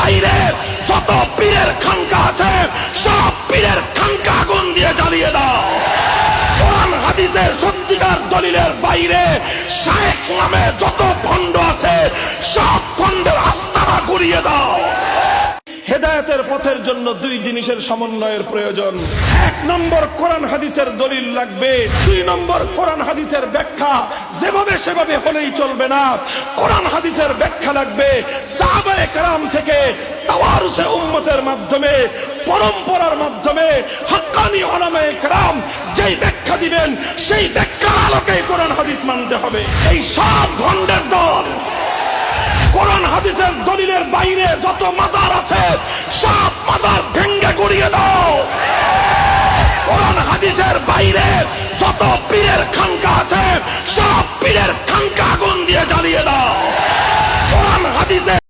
বাইরে যত পীরের খানকা আছে সব পীরের খানকা আগুন দিয়ে জ্বালিয়ে দাও। কোরআন হাদিসের সত্যিকার দলিলের বাইরে শায়েখ নামে যত ভণ্ড আছে সব ভণ্ডের আস্তানা গুড়িয়ে দাও। হেদায়েতের পথের জন্য দুই জিনিসের সমন্বয়ের প্রয়োজন। এক নম্বর কোরআন হাদিসের দলিল লাগবে, দুই নম্বর কোরআন হাদিসের ব্যাখ্যা। যেভাবে সেভাবে হলেই চলবে না, কোরআন হাদিসের ব্যাখ্যা লাগবে। সাহাবায়ে কেরাম থেকে তাওয়ারুসে উম্মতের মাধ্যমে, পরম্পরার মাধ্যমে হাক্কানি উলামায়ে কেরাম যেই ব্যাখ্যা দিবেন সেই ব্যাখ্যার আলোকে কোরআন হাদিস মানতে হবে। এই সব ভণ্ডের দল কোরআন হাদিসের দলিলের বাইরে যত মাজার আছে সব মাজার ভেঙ্গে গুড়িয়ে দাও। কোরআন হাদিসের বাইরে যত পীরের খানকা আছে সব পীরের খানকা আগুন দিয়ে জ্বালিয়ে দাও।